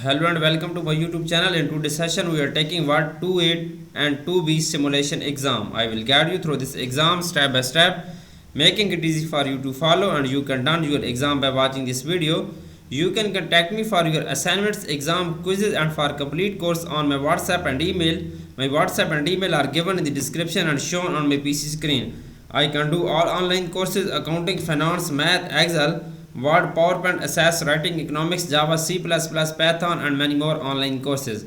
Hello and welcome to my YouTube channel. In today's session, we are taking what 2A and 2B simulation exam. I will guide you through this exam step by step, making it easy for you to follow, and you can done your exam by watching this video. You can contact me for your assignments, exam quizzes, and for complete course on my WhatsApp and email. My WhatsApp and email are given in the description and shown on my PC screen. I can do all online courses: accounting, finance, math, Excel, Word, PowerPoint, Access, Writing, Economics, Java, C++, Python, and many more online courses.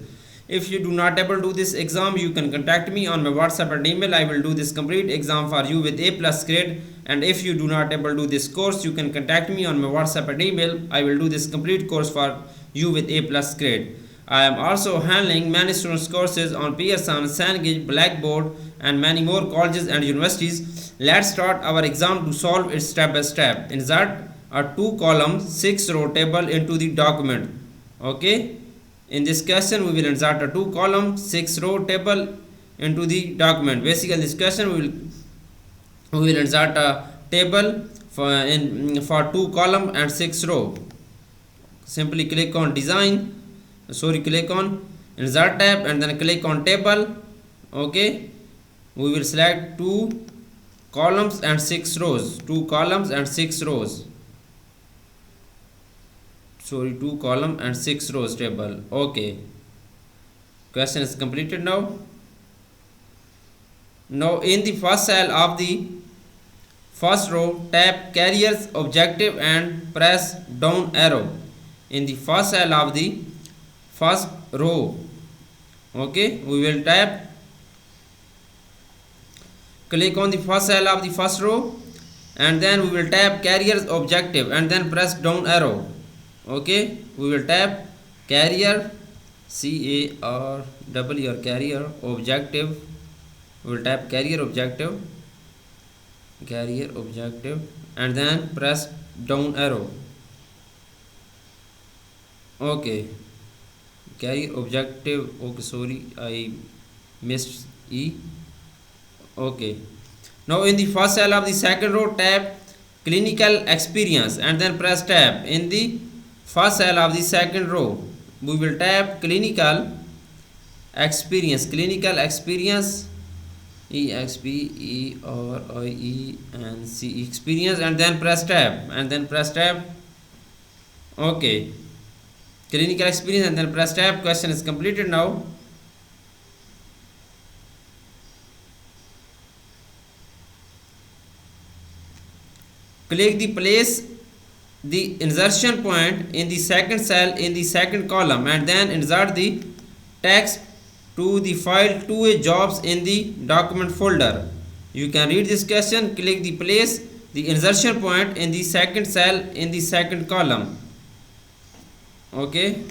If you do not able to do this exam, you can contact me on my WhatsApp and email. I will do this complete exam for you with A plus grade. And if you do not able to do this course, you can contact me on my WhatsApp and email. I will do this complete course for you with A plus grade. I am also handling many students courses on Pearson, Cengage, Blackboard, and many more colleges and universities. Let's start our exam to solve it step by step. Insert a 2-column 6-row table into the document. Okay, in this question we will insert a 2-column 6-row table into the document. Basically in this question we will insert a table for 2 column and 6 row. Simply click on click on insert tab and then click on table. Okay, we will select 2 columns and 6 rows. 2 column and 6 rows table. Okay, question is completed now. Now in the first cell of the first row, tap carrier's objective and press down arrow. In the first cell of the first row, okay, we will click on the first cell of the first row and then we will tap carrier's objective and then press down arrow. Okay, we will tap carrier, CARW, or carrier objective. We will tap carrier objective and then press down arrow. Okay, carrier objective. Okay, sorry, I missed E. Okay, now in the first cell of the second row, tap clinical experience and then press tab. In the first cell of the second row, we will tap clinical experience, EXPERIENCE, experience, and then press tab. Okay, clinical experience and then press tab. Question is completed now. Click the place the insertion point in the second cell in the second column and then insert the text to the file 2A jobs in the document folder. You can read this question. Click the place the insertion point in the second cell in the second column. Okay,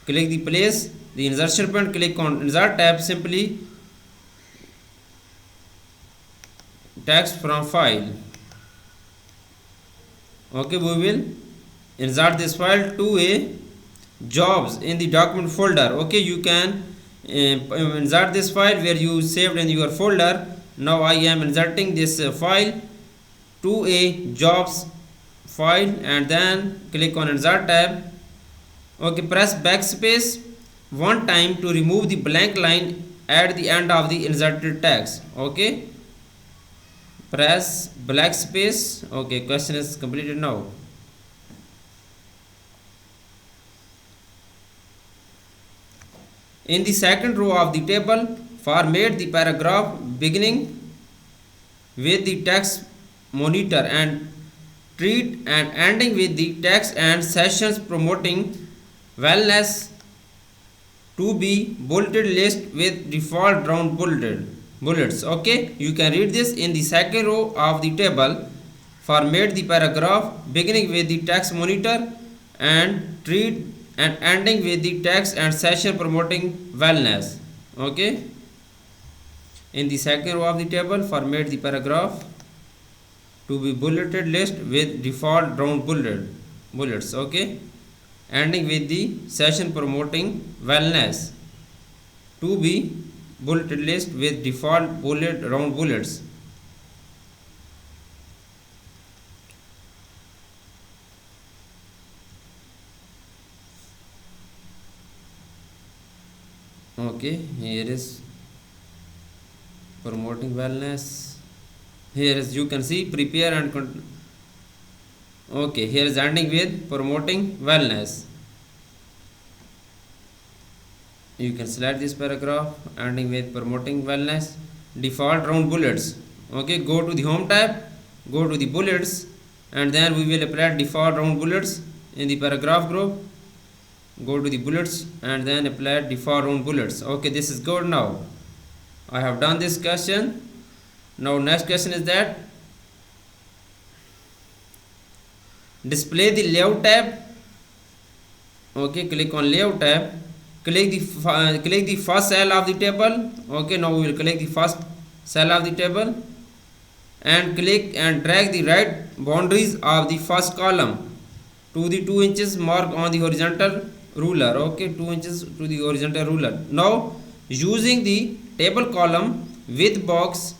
click the place the insertion point, click on insert tab, simply text from file. Okay, we will insert this file 2A jobs in the document folder. Okay, you can insert this file where you saved in your folder. Now I am inserting this file 2A jobs file and then click on insert tab. Okay, press backspace one time to remove the blank line at the end of the inserted text. Okay, press backspace. Okay, question is completed now. In the second row of the table, format the paragraph beginning with the text monitor and treat and ending with the text and sessions promoting wellness to be bulleted list with default round bullets. Okay, you can read this. In the second row of the table, format the paragraph beginning with the text monitor and treat and ending with the text and session promoting wellness. Okay, in the second row of the table, format the paragraph to be bulleted list with default round bullets. Okay, ending with the session promoting wellness to be bulleted list with default round bullets. Okay, here is promoting wellness. Here is, you can see, prepare and okay, here is ending with promoting wellness. You can select this paragraph ending with promoting wellness. Default round bullets. Okay, go to the home tab, go to the bullets, and then we will apply default round bullets in the paragraph group. Go to the bullets and then apply default round bullets. Okay, this is good. Now I have done this question. Now next question is that display the layout tab. Okay, click on layout tab, click the first cell of the table. Okay, now we will click the first cell of the table and click and drag the right boundaries of the first column to the 2 inches mark on the horizontal ruler. Okay, 2 inches to the horizontal ruler. Now using the table column width box,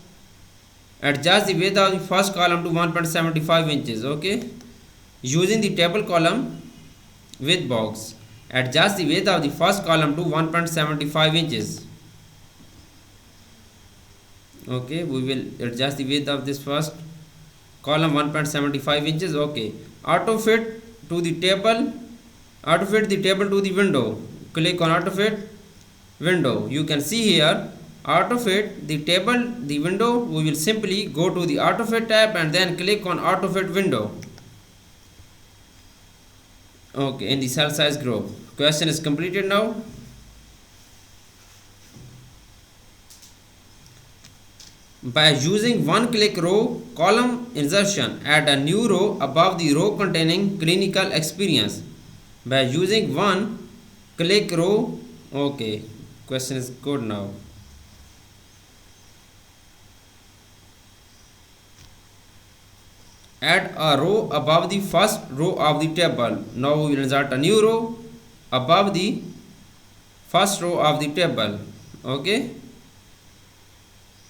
adjust the width of the first column to 1.75 inches. Okay, using the table column width box, adjust the width of the first column to 1.75 inches. Okay, we will adjust the width of this first column 1.75 inches. Okay, auto fit to the table, auto fit the table to the window. Click on auto fit window. You can see here auto fit the table, the window. We will simply go to the auto fit tab and then click on auto fit window. Okay, in the cell size group. Question is completed now. By using one click row column insertion, add a new row above the row containing clinical experience. By using one click row, okay, question is good now. Add a row above the first row of the table. Now we will insert a new row above the first row of the table. Okay,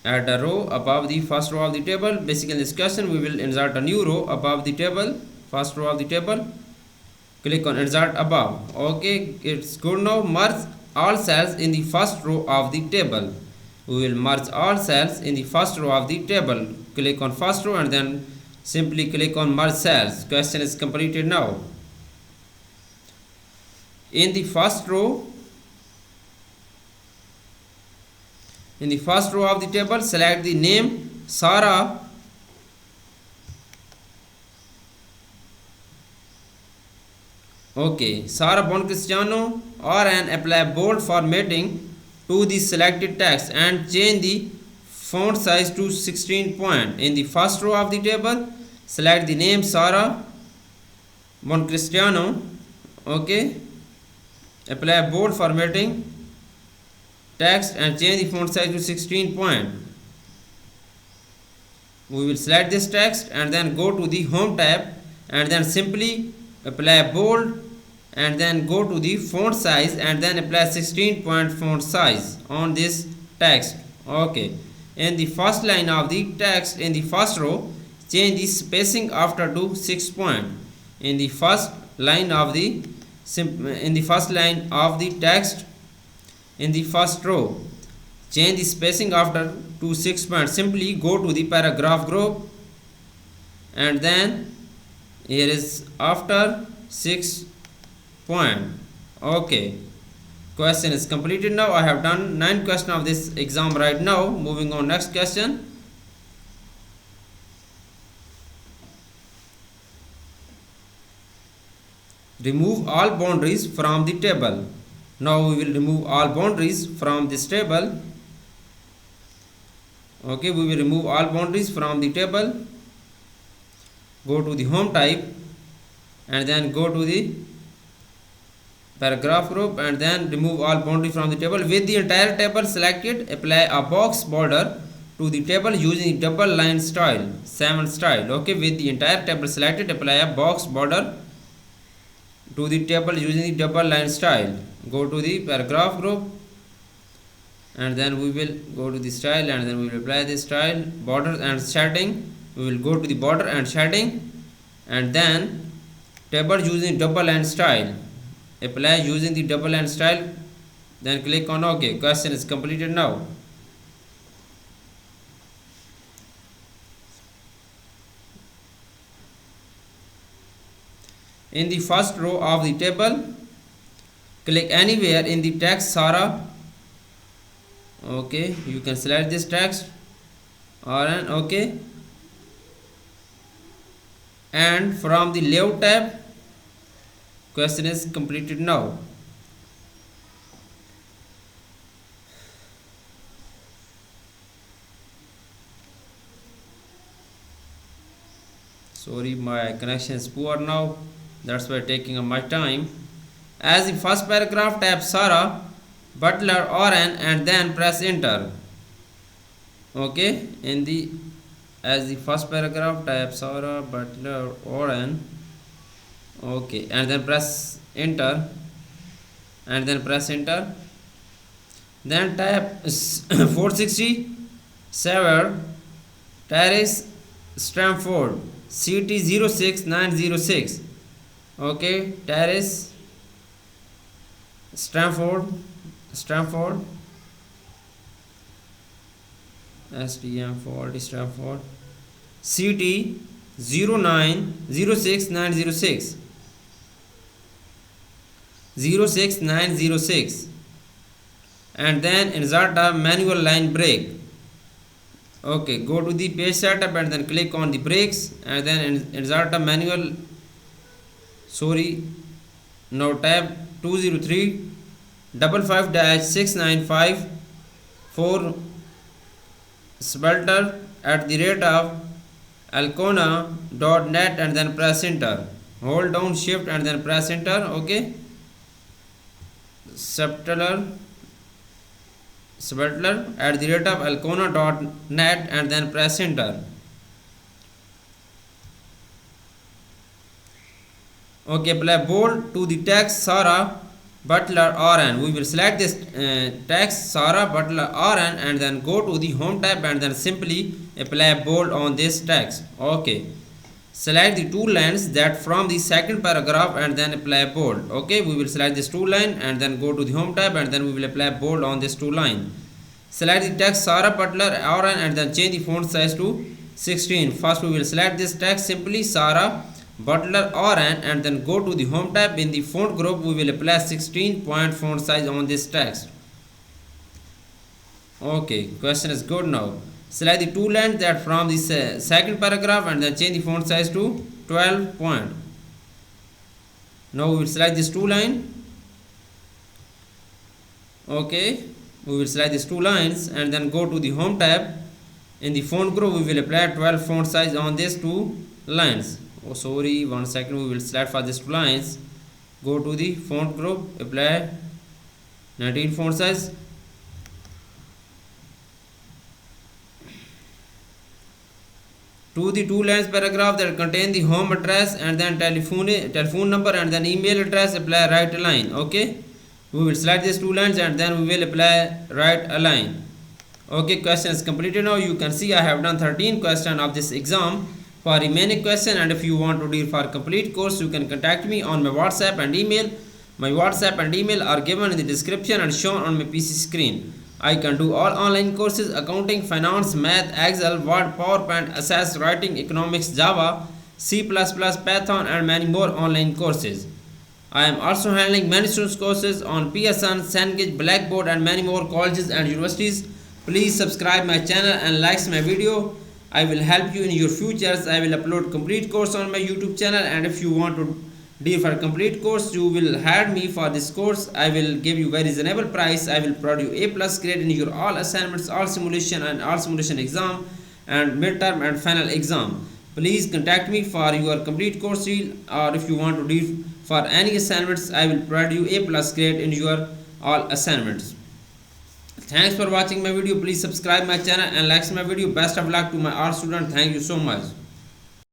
add a row above the first row of the table. Basically in this question we will insert a new row above the table, first row of the table. Click on insert above. Okay, it's good now. Merge all cells in the first row of the table. We will merge all cells in the first row of the table. Click on first row and then simply click on merge cells. Question is completed now. In the first row, in the first row of the table, select the name Sarah Sarah Boncristiano, or and apply bold formatting to the selected text and change the font size to 16 point. In the first row of the table, select the name Sarah Boncristiano. Okay, apply bold formatting text and change the font size to 16 point. We will select this text and then go to the home tab and then simply apply bold and then go to the font size and then apply 16 point font size on this text. Okay, in the first line of the text in the first row, change the spacing after to 6 point. In the first line of the text in the first row, change the spacing after to 6 point. Simply go to the paragraph group and then here is after 6 point. Okay, question is completed now. I have done 9 questions of this exam right now. Moving on next question. Remove all boundaries from the table. Now we will remove all boundaries from this table. Okay, we will remove all boundaries from the table. Go to the home type and then go to the paragraph group and then remove all boundaries from the table. With the entire table selected, apply a box border to the table using double line style, 7 style. Okay, with the entire table selected, apply a box border to the table using the double line style. Go to the paragraph group and then we will go to the style and then we will apply the style, border and shading. We will go to the border and shading and then table using double line style. Apply using the double line style then click on OK. Question is completed now. In the first row of the table, click anywhere in the text Sarah. Okay, you can select this text or an OK, and from the layout tab, question is completed now. Sorry, my connection is poor now, that's why taking my time. As the first paragraph, tap Sarah, Butler, Oren, and then press enter. Okay, as the first paragraph, type Sarah, Butler, Oren. Okay, and then press enter, and then press enter. Then type 460 Sever Terrace, Stamford, CT 06906. Okay, Terrace, Stamford, STM40 Stamford, CT 0906906, 06906, and then insert a manual line break. Okay, go to the page setup and then click on the breaks, and then insert a manual. Now tab 203 55-695 4 Spelter @alcona.net, and then press enter. Hold down shift and then press enter. Okay, Spelter @alcona.net, and then press enter. Okay, apply bold to the text Sarah, Butler, Oren. We will select this text Sarah, Butler, Oren, and then go to the home tab and then simply apply bold on this text. Okay, select the two lines that from the second paragraph and then apply bold. Okay, we will select this two line and then go to the home tab and then we will apply bold on this two line. Select the text Sarah, Butler, Oren, and then change the font size to 16. First we will select this text simply Sarah, Butler, Oren, and then go to the home tab. In the font group we will apply 16-point font size on this text. Okay, question is good now. Select the two lines that from the second paragraph and then change the font size to 12 point. Now we will select this two line. Okay, we will select these two lines and then go to the home tab. In the font group we will apply 12 font size on these two lines. Oh sorry, 1 second, we will select for these two lines. Go to the font group, apply 19 font size. To the two lines paragraph that contain the home address and then telephone number and then email address, apply right align. Okay, we will select these two lines and then we will apply right align. Okay, question is completed now. You can see I have done 13 questions of this exam. For remaining question, and if you want to deal for complete course, you can contact me on my WhatsApp and email. My WhatsApp and email are given in the description and shown on my PC screen. I can do all online courses: accounting, finance, math, Excel, Word, PowerPoint, Access, writing, economics, Java, C++, Python, and many more online courses. I am also handling many students courses on Pearson, Cengage, Blackboard, and many more colleges and universities. Please subscribe my channel and like my video. I will help you in your futures. I will upload complete course on my YouTube channel, and if you want to deal for complete course, you will hire me for this course. I will give you very reasonable price. I will provide you A+ grade in your all assignments, all simulation and all simulation exam, and midterm and final exam. Please contact me for your complete course deal, or if you want to deal for any assignments, I will provide you A+ grade in your all assignments. Thanks for watching my video. Please subscribe my channel and like my video. Best of luck to my all students. Thank you so much.